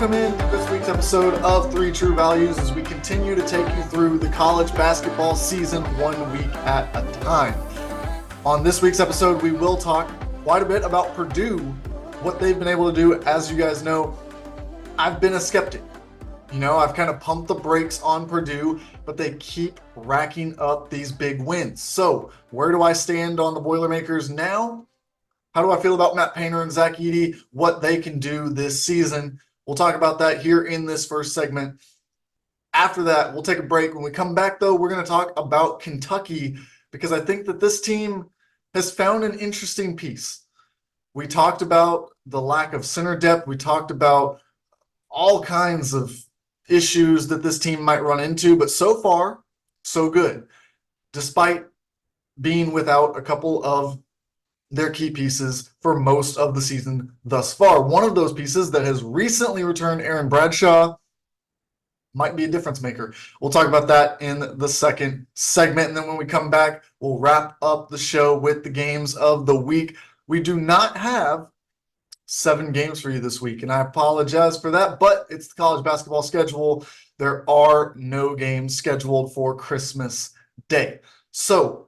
welcome in to this week's episode of Three True Values as we continue to take you through the college basketball season 1 week at a time. On this week's episode, we will talk quite a bit about Purdue, what they've been able to do. As you guys know, I've been a skeptic. I've kind of pumped the brakes on Purdue, but they keep racking up these big wins. So where do I stand on the Boilermakers now? How do I feel about Matt Painter and Zach Edey, what they can do this season? We'll talk about that here in this first segment. After that, we'll take a break. When we come back, though, we're going to talk about Kentucky because I think that this team has found an interesting piece. We talked about the lack of center depth. We talked about all kinds of issues that this team might run into, but so far, so good. Despite being without a couple of their key pieces for most of the season thus far. One of those pieces that has recently returned, Aaron Bradshaw, might be a difference maker. We'll talk about that in the second segment. And then when we come back, we'll wrap up the show with the games of the week. We do not have 7 games for you this week, and I apologize for that, but it's the college basketball schedule. There are no games scheduled for Christmas Day. So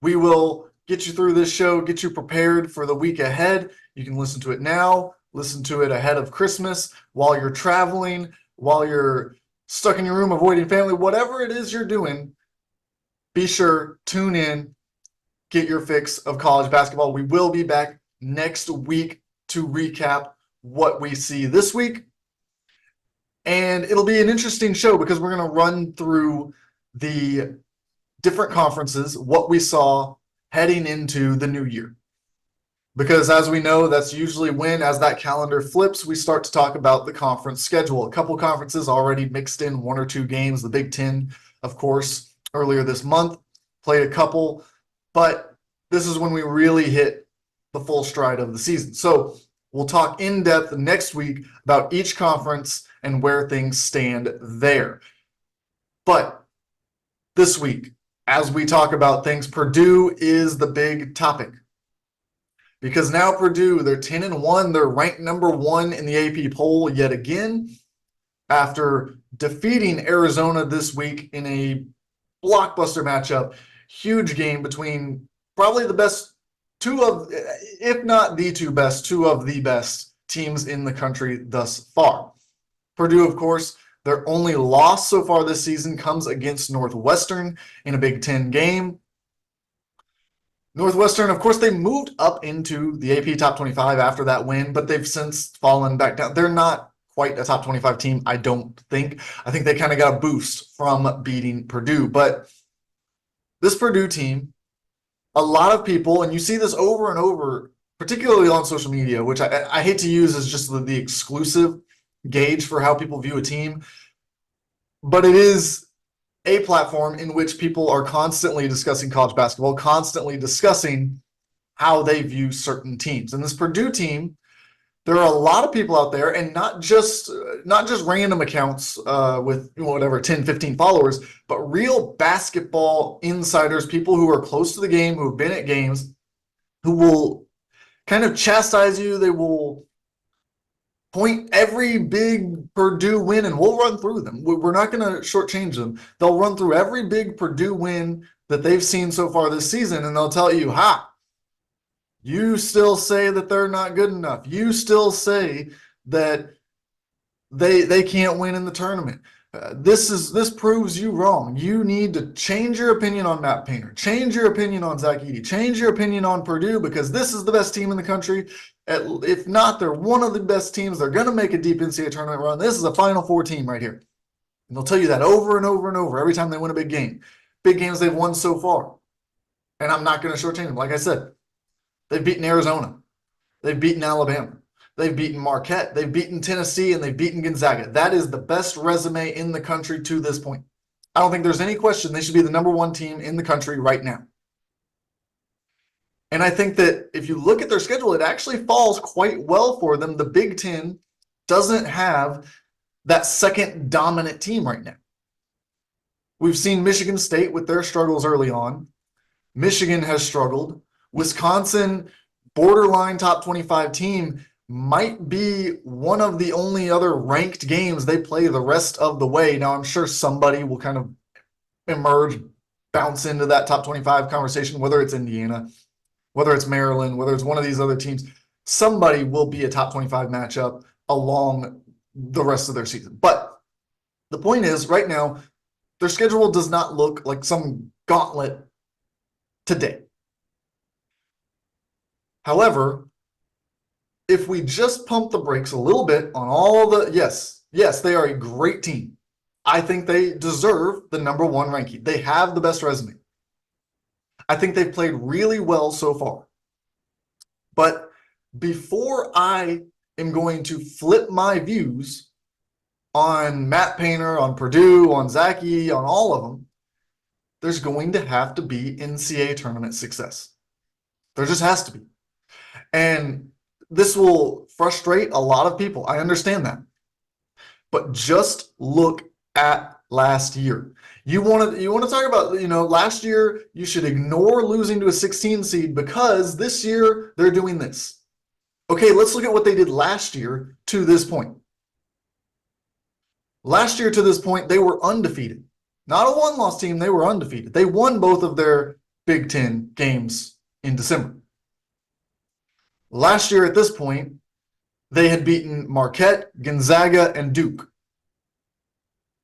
we will get you through this show, get you prepared for the week ahead. You can listen to it now, listen to it ahead of Christmas, while you're traveling, while you're stuck in your room avoiding family, whatever it is you're doing, be sure, tune in, get your fix of college basketball. We will be back next week to recap what we see this week. And it'll be an interesting show because we're going to run through the different conferences, what we saw heading into the new year. Because as we know, that's usually when, as that calendar flips, we start to talk about the conference schedule. A couple conferences already mixed in 1 or 2 games. The Big Ten, of course, earlier this month, played a couple. But this is when we really hit the full stride of the season. So we'll talk in depth next week about each conference and where things stand there. But this week, as we talk about things, Purdue is the big topic. Because now Purdue, they're 10-1. They're ranked number 1 in the AP poll yet again after defeating Arizona this week in a blockbuster matchup. Huge game between probably the best two of the best teams in the country thus far. Purdue, of course, their only loss so far this season comes against Northwestern in a Big Ten game. Northwestern, of course, they moved up into the AP Top 25 after that win, but they've since fallen back down. They're not quite a Top 25 team, I don't think. I think they kind of got a boost from beating Purdue. But this Purdue team, a lot of people, and you see this over and over, particularly on social media, which I hate to use as just the exclusive gauge for how people view a team, but it is a platform in which people are constantly discussing college basketball, constantly discussing how they view certain teams. And this Purdue team, there are a lot of people out there, and not just random accounts with 10, 15 followers, but real basketball insiders, people who are close to the game, who have been at games, who will kind of chastise you. They will point every big Purdue win, and we'll run through them. We're not going to shortchange them. They'll run through every big Purdue win that they've seen so far this season, and they'll tell you, you still say that they're not good enough. You still say that they can't win in the tournament. This proves you wrong. You need to change your opinion on Matt Painter, change your opinion on Zach Edey, change your opinion on Purdue, because this is the best team in the country. If not, they're one of the best teams. They're going to make a deep NCAA tournament run. This is a Final Four team right here. And they'll tell you that over and over and over every time they win a big game. Big games they've won so far. And I'm not going to shortchange them. Like I said, they've beaten Arizona. They've beaten Alabama. They've beaten Marquette. They've beaten Tennessee, and they've beaten Gonzaga. That is the best resume in the country to this point. I don't think there's any question they should be the number 1 team in the country right now. And I think that if you look at their schedule, it actually falls quite well for them. The Big Ten doesn't have that second dominant team right now. We've seen Michigan State with their struggles early on. Michigan has struggled. Wisconsin, borderline top 25 team. might be one of the only other ranked games they play the rest of the way. Now, I'm sure somebody will kind of emerge, bounce into that top 25 conversation, whether it's Indiana, whether it's Maryland, whether it's one of these other teams. Somebody will be a top 25 matchup along the rest of their season. But the point is, right now, their schedule does not look like some gauntlet today. However, if we just pump the brakes a little bit on all the, yes, they are a great team. I think they deserve the number one ranking. They have the best resume. I think they've played really well so far. But before I am going to flip my views on Matt Painter, on Purdue, on Zaki, on all of them, there's going to have to be NCAA tournament success. There just has to be. And this will frustrate a lot of people. I understand that. But just look at last year. You want to talk about, last year you should ignore losing to a 16 seed because this year they're doing this. Okay, let's look at what they did last year to this point. Last year to this point, they were undefeated. Not a one-loss team, they were undefeated. They won both of their Big Ten games in December. Last year at this point, they had beaten Marquette, Gonzaga, and Duke.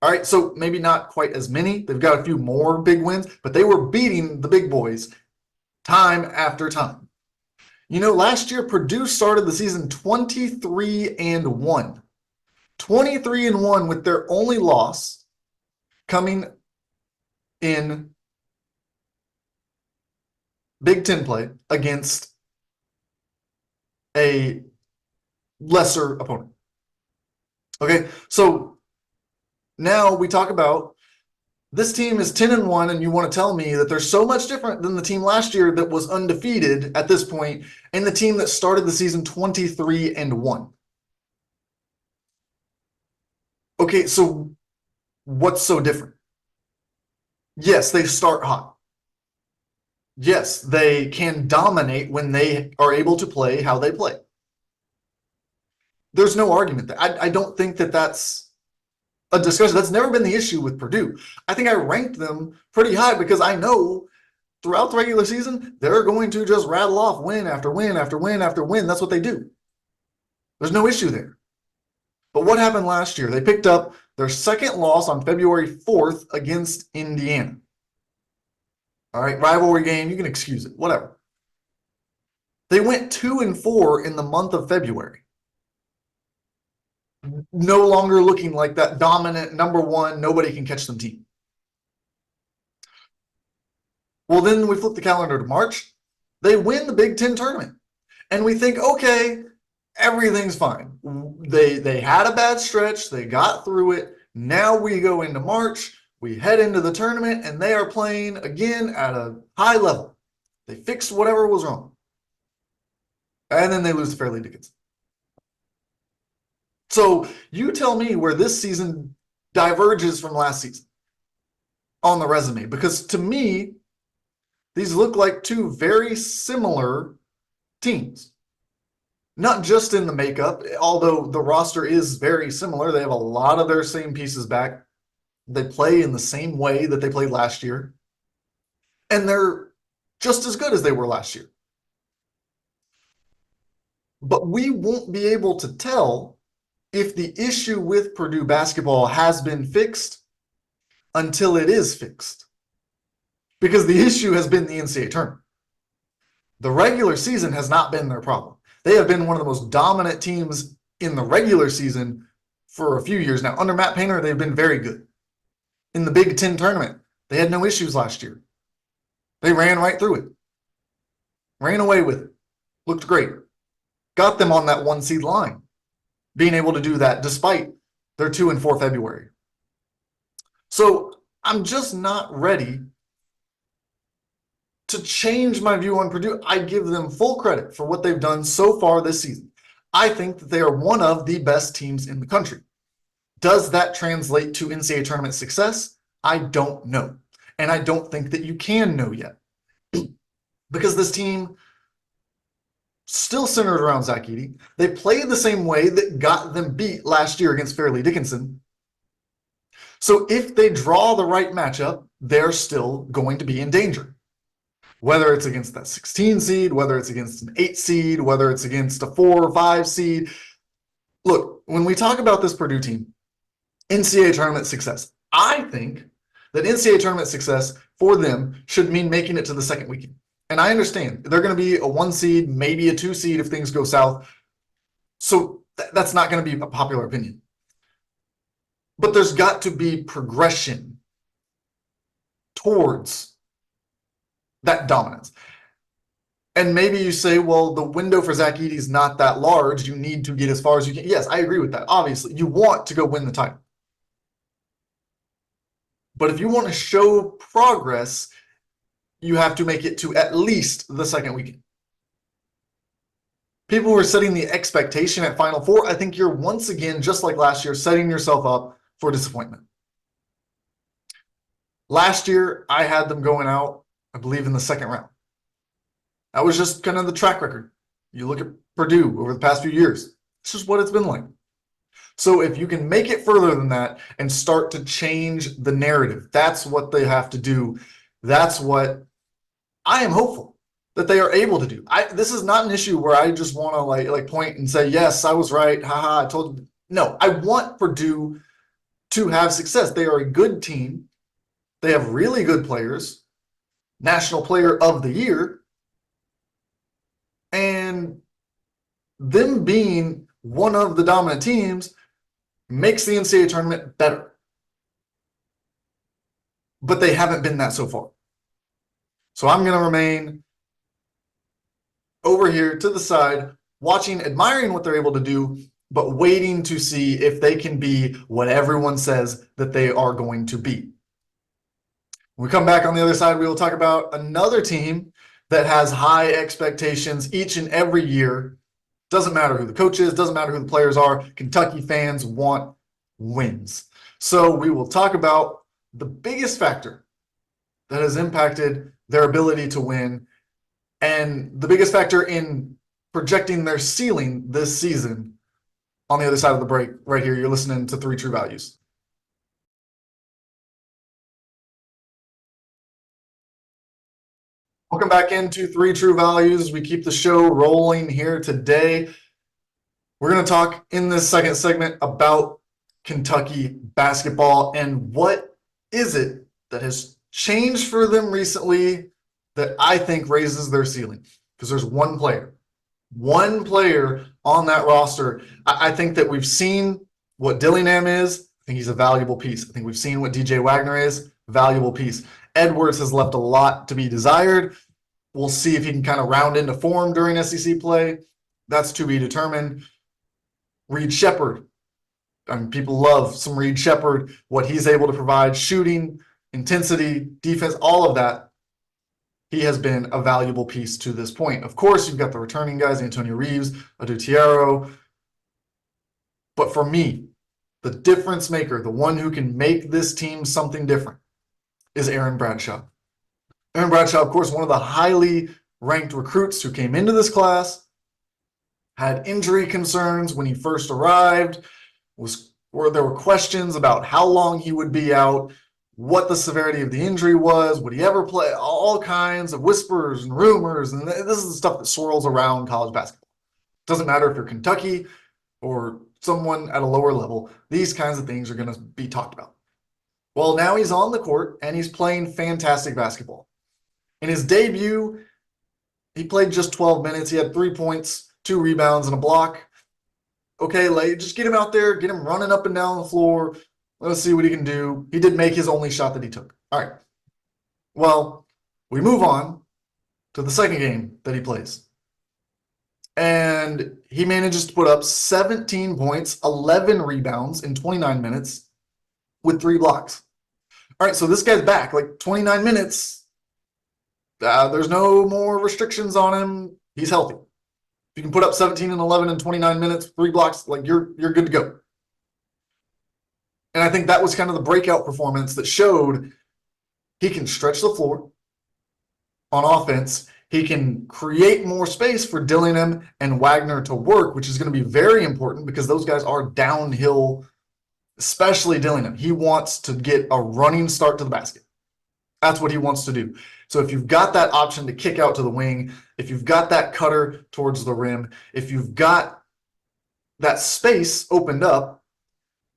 All right, so maybe not quite as many. They've got a few more big wins, but they were beating the big boys time after time. Last year, Purdue started the season 23-1. 23-1 with their only loss coming in Big Ten play against a lesser opponent. Okay, so now we talk about this team is 10-1, and you want to tell me that they're so much different than the team last year that was undefeated at this point, and the team that started the season 23-1. Okay, so what's so different? Yes, they start hot. Yes, they can dominate when they are able to play how they play. There's no argument there. I don't think that that's a discussion. That's never been the issue with Purdue. I think I ranked them pretty high because I know throughout the regular season, they're going to just rattle off win after win after win after win. That's what they do. There's no issue there. But what happened last year? They picked up their second loss on February 4th against Indiana. All right, rivalry game, you can excuse it, whatever. They went 2-4 in the month of February. No longer looking like that dominant number one, nobody can catch them team. Well, then we flip the calendar to March. They win the Big Ten tournament. And we think, okay, everything's fine. They had a bad stretch. They got through it. Now we go into March. We head into the tournament, and they are playing again at a high level. They fixed whatever was wrong. And then they lose to Fairleigh Dickinson. So you tell me where this season diverges from last season on the resume. Because to me, these look like two very similar teams. Not just in the makeup, although the roster is very similar. They have a lot of their same pieces back. They play in the same way that they played last year. And they're just as good as they were last year. But we won't be able to tell if the issue with Purdue basketball has been fixed until it is fixed. Because the issue has been the NCAA tournament. The regular season has not been their problem. They have been one of the most dominant teams in the regular season for a few years now. Under Matt Painter, they've been very good. In the Big Ten tournament, they had no issues last year. They ran right through it. Ran away with it. Looked great. Got them on that 1 seed line. Being able to do that despite their 2-4 February. So I'm just not ready to change my view on Purdue. I give them full credit for what they've done so far this season. I think that they are one of the best teams in the country. Does that translate to NCAA tournament success? I don't know. And I don't think that you can know yet. Because this team still centered around Zach Edey. They played the same way that got them beat last year against Fairleigh Dickinson. So if they draw the right matchup, they're still going to be in danger. Whether it's against that 16 seed, whether it's against an 8 seed, whether it's against a 4 or 5 seed. Look, when we talk about this Purdue team, NCAA tournament success, I think that NCAA tournament success for them should mean making it to the second weekend. And I understand they're going to be a 1 seed, maybe a 2 seed if things go south. So that's not going to be a popular opinion. But there's got to be progression towards that dominance. And maybe you say, well, the window for Zach Edey is not that large. You need to get as far as you can. Yes, I agree with that. Obviously, you want to go win the title. But if you want to show progress, you have to make it to at least the second weekend. People who are setting the expectation at Final Four, I think you're once again, just like last year, setting yourself up for disappointment. Last year, I had them going out, I believe, in the second round. That was just kind of the track record. You look at Purdue over the past few years. It's just what it's been like. So if you can make it further than that and start to change the narrative, that's what they have to do. That's what I am hopeful that they are able to do. This is not an issue where I just want to like point and say, yes, I was right. Haha, I told you. No, I want Purdue to have success. They are a good team. They have really good players. National Player of the Year. And them being one of the dominant teams makes the NCAA tournament better. But they haven't been that so far. So I'm going to remain over here to the side, watching, admiring what they're able to do, but waiting to see if they can be what everyone says that they are going to be. When we come back on the other side, we will talk about another team that has high expectations each and every year. Doesn't matter who the coach is, doesn't matter who the players are. Kentucky fans want wins. So we will talk about the biggest factor that has impacted their ability to win and the biggest factor in projecting their ceiling this season on the other side of the break. Right here, you're listening to 3 True Values. Welcome back into 3 True Values. We keep the show rolling here today. We're going to talk in this second segment about Kentucky basketball and what is it that has changed for them recently that I think raises their ceiling. Because there's one player on that roster. I think that we've seen what Dillingham is. I think he's a valuable piece. I think we've seen what DJ Wagner is, valuable piece. Edwards has left a lot to be desired. We'll see if he can kind of round into form during SEC play. That's to be determined. Reed Sheppard. I mean, people love some Reed Sheppard, what he's able to provide, shooting, intensity, defense, all of that. He has been a valuable piece to this point. Of course, you've got the returning guys, Antonio Reeves, Adutiero. But for me, the difference maker, the one who can make this team something different, is Aaron Bradshaw. Aaron Bradshaw, of course, one of the highly ranked recruits who came into this class, had injury concerns when he first arrived, where there were questions about how long he would be out, what the severity of the injury was, would he ever play, all kinds of whispers and rumors, and this is the stuff that swirls around college basketball. Doesn't matter if you're Kentucky or someone at a lower level, these kinds of things are going to be talked about. Well, now he's on the court and he's playing fantastic basketball. In his debut, he played just 12 minutes. He had 3 points, 2 rebounds, and a block. Okay, just get him out there, get him running up and down the floor. Let's see what he can do. He did make his only shot that he took. All right. Well, we move on to the second game that he plays. And he manages to put up 17 points, 11 rebounds in 29 minutes with 3 blocks. All right, so this guy's back. 29 minutes. There's no more restrictions on him. He's healthy. If you can put up 17 and 11 in 29 minutes, 3 blocks, you're good to go. And I think that was kind of the breakout performance that showed he can stretch the floor on offense. He can create more space for Dillingham and Wagner to work, which is going to be very important because those guys are downhill, especially Dillingham. He wants to get a running start to the basket. That's what he wants to do. So if you've got that option to kick out to the wing, if you've got that cutter towards the rim, if you've got that space opened up,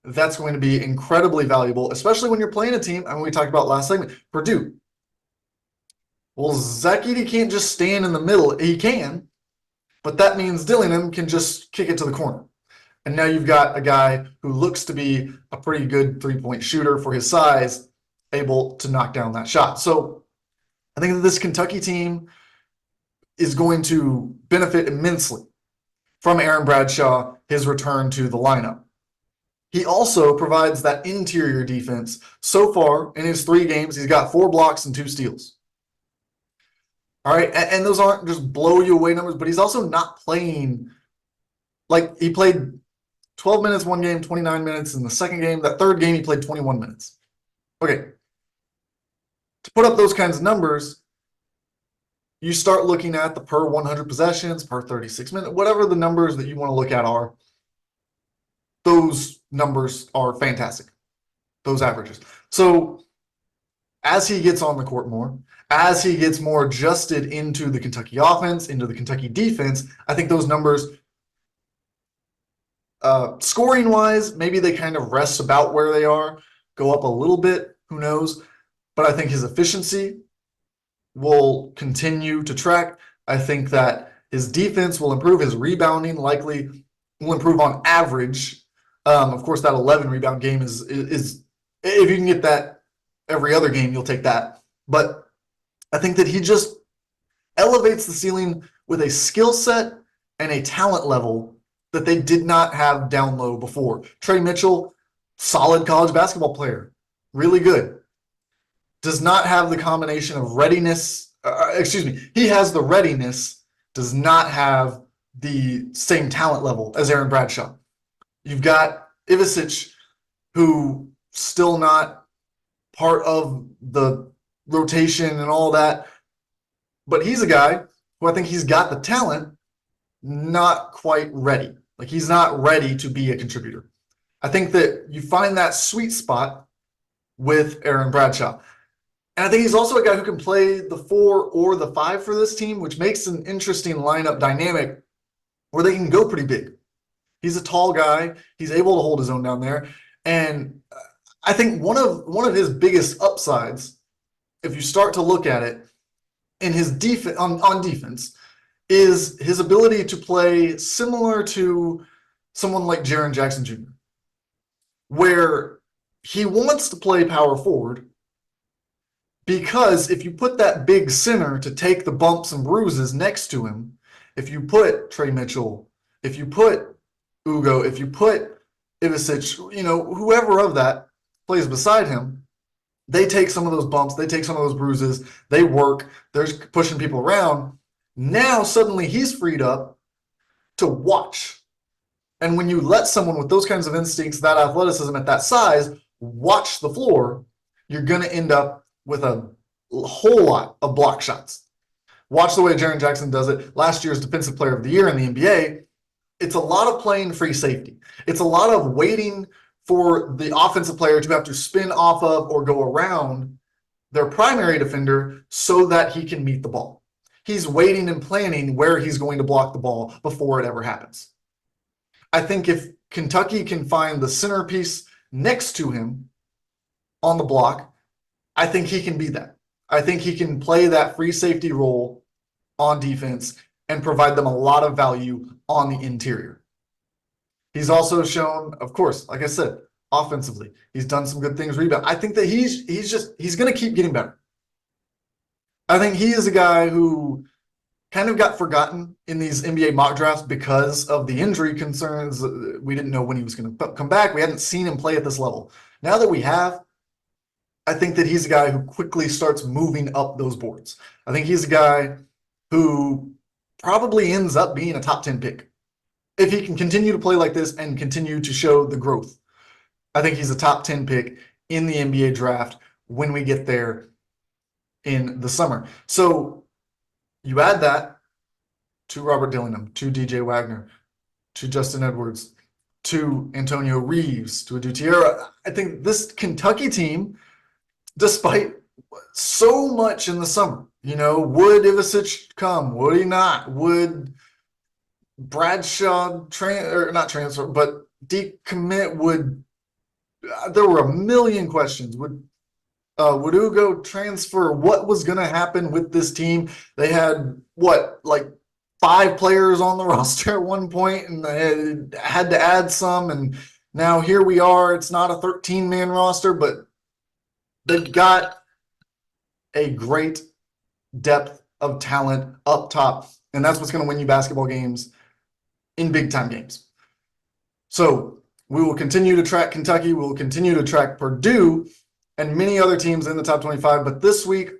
that's going to be incredibly valuable, especially when you're playing a team. I mean, we talked about last segment, Purdue. Well, Zach Edey can't just stand in the middle. He can, but that means Dillingham can just kick it to the corner. And now you've got a guy who looks to be a pretty good three-point shooter for his size, able to knock down that shot. So I think that this Kentucky team is going to benefit immensely from Aaron Bradshaw, his return to the lineup. He also provides that interior defense. So far in his 3 games, he's got 4 blocks and 2 steals. All right, and those aren't just blow you away numbers, but he's also not playing like he played 12 minutes one game, 29 minutes in the second game. That third game, he played 21 minutes. Okay. To put up those kinds of numbers, you start looking at the per 100 possessions, per 36 minutes, whatever the numbers that you want to look at are. Those numbers are fantastic, those averages. So as he gets on the court more, as he gets more adjusted into the Kentucky offense, into the Kentucky defense, I think those numbers, scoring-wise, maybe they kind of rest about where they are, go up a little bit, who knows. But I think his efficiency will continue to track. I think that his defense will improve. His rebounding likely will improve on average. Of course, that 11 rebound game is if you can get that every other game, you'll take that. But I think that he just elevates the ceiling with a skill set and a talent level that they did not have down low before. Trey Mitchell, solid college basketball player, really good. Does not have the combination of readiness. He has the readiness, does not have the same talent level as Aaron Bradshaw. You've got Ivicic, who still not part of the rotation and all that, but he's a guy who I think he's got the talent, not quite ready. Like he's not ready to be a contributor. I think that you find that sweet spot with Aaron Bradshaw. And I think he's also a guy who can play the 4 or the 5 for this team, which makes an interesting lineup dynamic where they can go pretty big. He's a tall guy. He's able to hold his own down there. And I think one of his biggest upsides, if you start to look at it in his defense on defense, is his ability to play similar to someone like Jaren Jackson Jr., where he wants to play power forward, because if you put that big center to take the bumps and bruises next to him, if you put Trey Mitchell, if you put Ugo, if you put Ivicic, whoever of that plays beside him, they take some of those bumps, they take some of those bruises, they work, they're pushing people around. Now suddenly he's freed up to watch. And when you let someone with those kinds of instincts, that athleticism at that size, watch the floor, you're going to end up with a whole lot of block shots. Watch the way Jaren Jackson does it. Last year's Defensive Player of the Year in the NBA. It's a lot of playing free safety. It's a lot of waiting for the offensive player to have to spin off of or go around their primary defender so that he can meet the ball. He's waiting and planning where he's going to block the ball before it ever happens. I think if Kentucky can find the centerpiece next to him on the block, I think he can be that. I think he can play that free safety role on defense and provide them a lot of value on the interior. He's also shown, of course, like I said, offensively, he's done some good things rebound. I think that he's going to keep getting better. I think he is a guy who kind of got forgotten in these NBA mock drafts because of the injury concerns. We didn't know when he was going to come back. We hadn't seen him play at this level. Now that we have, I think that he's a guy who quickly starts moving up those boards. I think he's a guy who probably ends up being a top 10 pick. If he can continue to play like this and continue to show the growth, I think he's a top 10 pick in the NBA draft when we get there in the summer. So You add that to Robert Dillingham, to DJ Wagner, to Justin Edwards, to Antonio Reeves, to Adu Tierra. I think this Kentucky team, despite so much in the summer, would Ivisic come? Would he not? Would Bradshaw not transfer, but decommit? There were a million questions. Would Ugo transfer? What was going to happen with this team? They had like 5 players on the roster at one point, and they had to add some. And now here we are. It's not a 13-man roster, but they've got a great depth of talent up top, and that's what's going to win you basketball games in big-time games. So we will continue to track Kentucky. We will continue to track Purdue and many other teams in the top 25. But this week,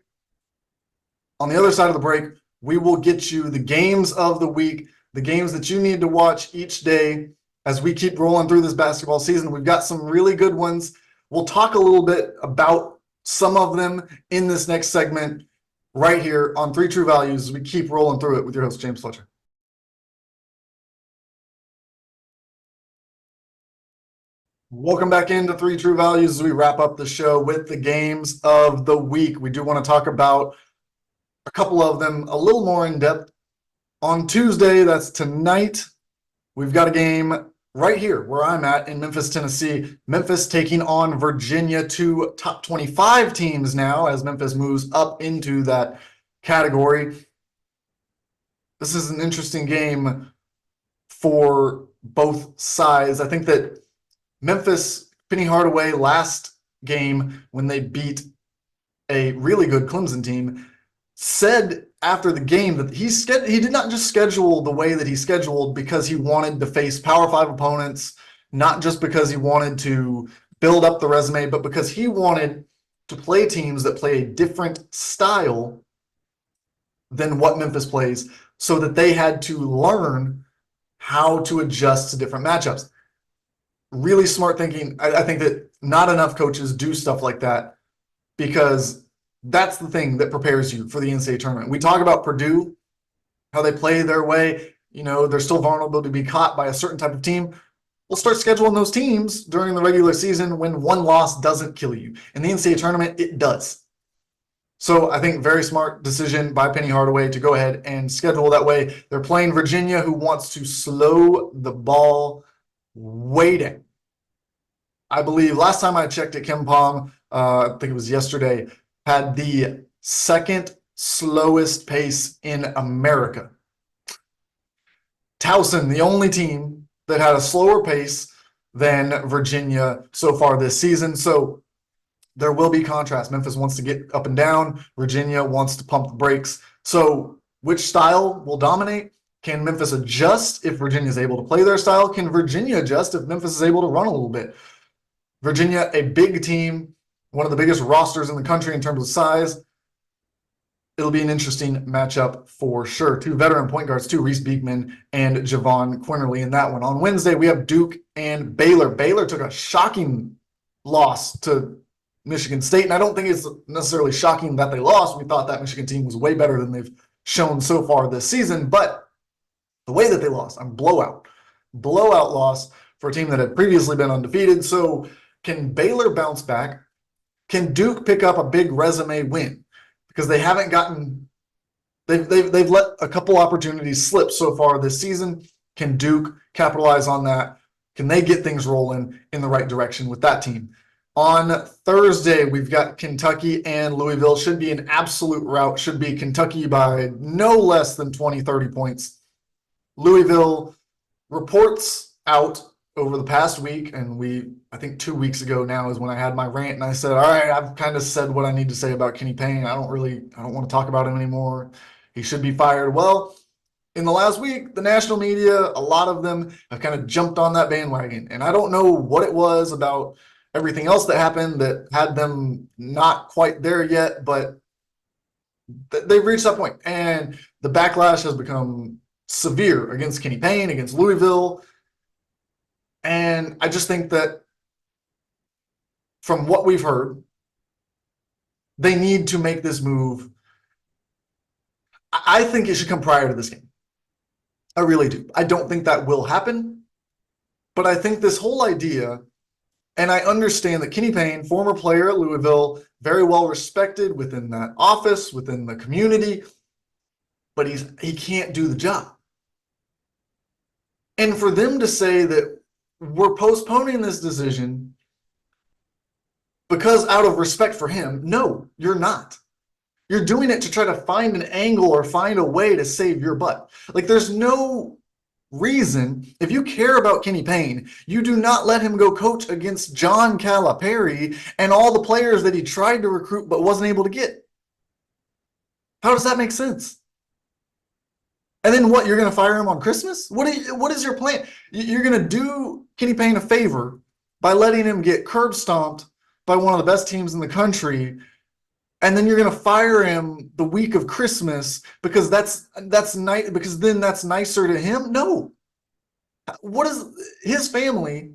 on the other side of the break, we will get you the games of the week, the games that you need to watch each day as we keep rolling through this basketball season. We've got some really good ones. We'll talk a little bit about some of them in this next segment right here on 3 True Values as we keep rolling through it with your host, James Fletcher. Welcome back into 3 True Values as we wrap up the show with the games of the week. We do want to talk about a couple of them a little more in depth. On Tuesday, that's tonight, we've got a game right here where I'm at in Memphis, Tennessee. Memphis taking on Virginia, 2 top 25 teams now as Memphis moves up into that category. This is an interesting game for both sides. I think that Memphis, Penny Hardaway, last game when they beat a really good Clemson team, said after the game that he did not just schedule the way that he scheduled because he wanted to face Power 5 opponents, not just because he wanted to build up the resume, but because he wanted to play teams that play a different style than what Memphis plays so that they had to learn how to adjust to different matchups. Really smart thinking. I think that not enough coaches do stuff like that because that's the thing that prepares you for the NCAA tournament. We talk about Purdue, how they play their way. They're still vulnerable to be caught by a certain type of team. We'll start scheduling those teams during the regular season when one loss doesn't kill you. In the NCAA tournament, it does. So I think very smart decision by Penny Hardaway to go ahead and schedule that way. They're playing Virginia, who wants to slow the ball waiting. I believe last time I checked at KenPom, I think it was yesterday, had the second slowest pace in America. Towson, the only team that had a slower pace than Virginia so far this season. So there will be contrast. Memphis wants to get up and down. Virginia wants to pump the brakes. So which style will dominate? Can Memphis adjust if Virginia is able to play their style? Can Virginia adjust if Memphis is able to run a little bit? Virginia, a big team, one of the biggest rosters in the country in terms of size. It'll be an interesting matchup for sure. 2 veteran point guards, too, Reese Beekman and Javon Quinterly in that one. On Wednesday, we have Duke and Baylor. Baylor took a shocking loss to Michigan State, and I don't think it's necessarily shocking that they lost. We thought that Michigan team was way better than they've shown so far this season, but the way that they lost, blowout loss for a team that had previously been undefeated. So can Baylor bounce back? Can Duke pick up a big resume win? Because they haven't gotten, they've let a couple opportunities slip so far this season. Can Duke capitalize on that? Can they get things rolling in the right direction with that team? On Thursday, we've got Kentucky and Louisville. Should be an absolute rout. Should be Kentucky by no less than 20, 30 points. Louisville reports out over the past week, and I think 2 weeks ago now is when I had my rant, and I said, all right, I've kind of said what I need to say about Kenny Payne. I don't want to talk about him anymore. He should be fired. Well, in the last week, the national media, a lot of them have kind of jumped on that bandwagon, and I don't know what it was about everything else that happened that had them not quite there yet, but they've reached that point, and the backlash has become severe against Kenny Payne, against Louisville. And I just think that from what we've heard, they need to make this move. I think it should come prior to this game. I really do. I don't think that will happen, but I think this whole idea, and I understand that Kenny Payne, former player at Louisville, very well respected within that office, within the community, but he can't do the job. And for them to say that we're postponing this decision because out of respect for him, no, you're not. You're doing it to try to find an angle or find a way to save your butt. Like, there's no reason, if you care about Kenny Payne, you do not let him go coach against John Calipari and all the players that he tried to recruit but wasn't able to get. How does that make sense? And then what, you're going to fire him on Christmas? What is your plan? You're going to do Kenny Payne a favor by letting him get curb stomped by one of the best teams in the country, and then you're going to fire him the week of Christmas because that's nice, because then that's nicer to him? No. What is his family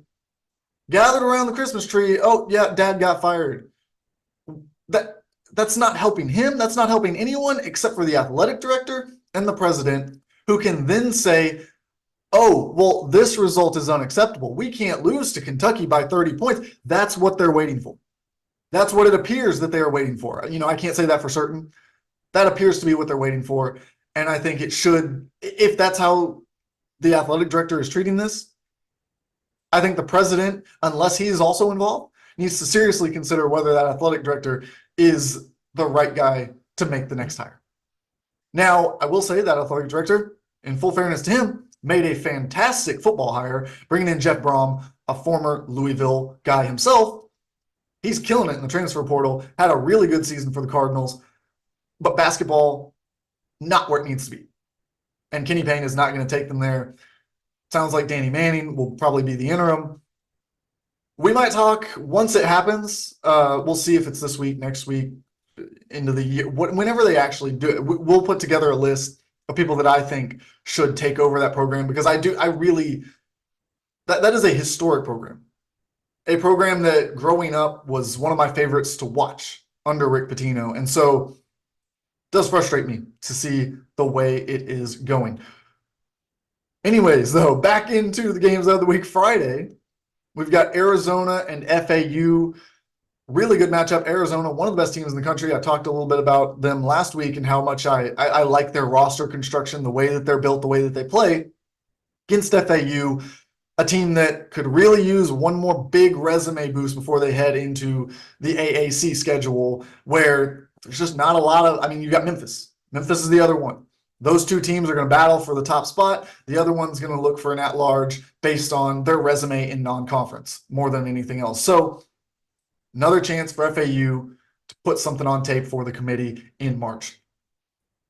gathered around the Christmas tree? Oh, yeah, dad got fired. That's not helping him. That's not helping anyone except for the athletic director and the president, who can then say, oh, well, this result is unacceptable. We can't lose to Kentucky by 30 points. That's what they're waiting for. That's what it appears that they are waiting for. I can't say that for certain. That appears to be what they're waiting for. And I think it should, if that's how the athletic director is treating this, I think the president, unless he is also involved, needs to seriously consider whether that athletic director is the right guy to make the next hire. Now, I will say that athletic director, in full fairness to him, made a fantastic football hire, bringing in Jeff Brom, a former Louisville guy himself. He's killing it in the transfer portal, had a really good season for the Cardinals, but basketball, not where it needs to be. And Kenny Payne is not going to take them there. Sounds like Danny Manning will probably be the interim. We might talk once it happens. We'll see if it's this week, next week, into the year, whenever they actually do it. We'll put together a list of people that I think should take over that program, because that is a historic program. A program that growing up was one of my favorites to watch under Rick Pitino. And so it does frustrate me to see the way it is going. Anyways, though, back into the games of the week. Friday, we've got Arizona and FAU. Really good matchup. Arizona, one of the best teams in the country. I talked a little bit about them last week and how much I like their roster construction, the way that they're built, the way that they play, against FAU, a team that could really use one more big resume boost before they head into the AAC schedule, where there's just not a lot of, you got Memphis. Memphis is the other one. Those two teams are going to battle for the top spot. The other one's going to look for an at-large based on their resume in non-conference more than anything else. So another chance for FAU to put something on tape for the committee in March.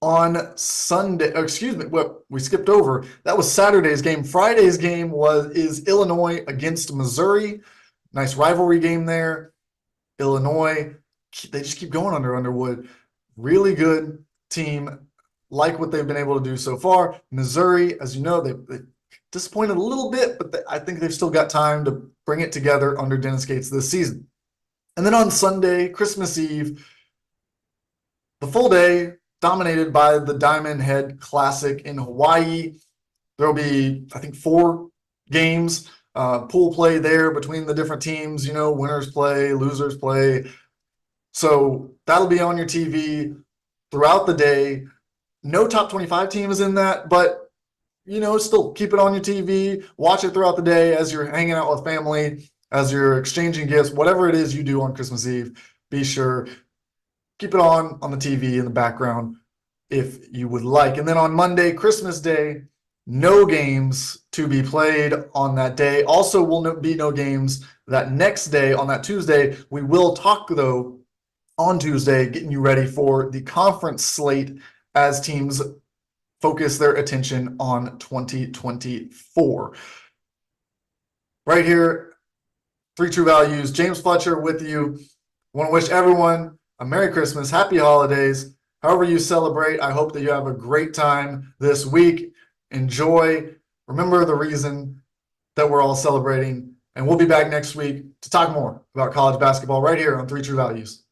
On Sunday, we skipped over. That was Saturday's game. Friday's game is Illinois against Missouri. Nice rivalry game there. Illinois, they just keep going under Underwood. Really good team. Like what they've been able to do so far. Missouri, as you know, they disappointed a little bit, but I think they've still got time to bring it together under Dennis Gates this season. And then on Sunday, Christmas Eve, the full day dominated by the Diamond Head Classic in Hawaii. There will be, I think, 4 games, pool play there between the different teams, winners play, losers play. So that'll be on your TV throughout the day. No top 25 team is in that, but, still keep it on your TV, watch it throughout the day as you're hanging out with family, as you're exchanging gifts, whatever it is you do on Christmas Eve. Be sure, keep it on the TV in the background if you would like. And then on Monday, Christmas Day, no games to be played on that day. Also will be no games that next day on that Tuesday. We will talk, though, on Tuesday, getting you ready for the conference slate as teams focus their attention on 2024. Right here, 3 True Values, James Fletcher with you. I want to wish everyone a Merry Christmas, Happy Holidays. However you celebrate, I hope that you have a great time this week. Enjoy. Remember the reason that we're all celebrating. And we'll be back next week to talk more about college basketball right here on 3 True Values.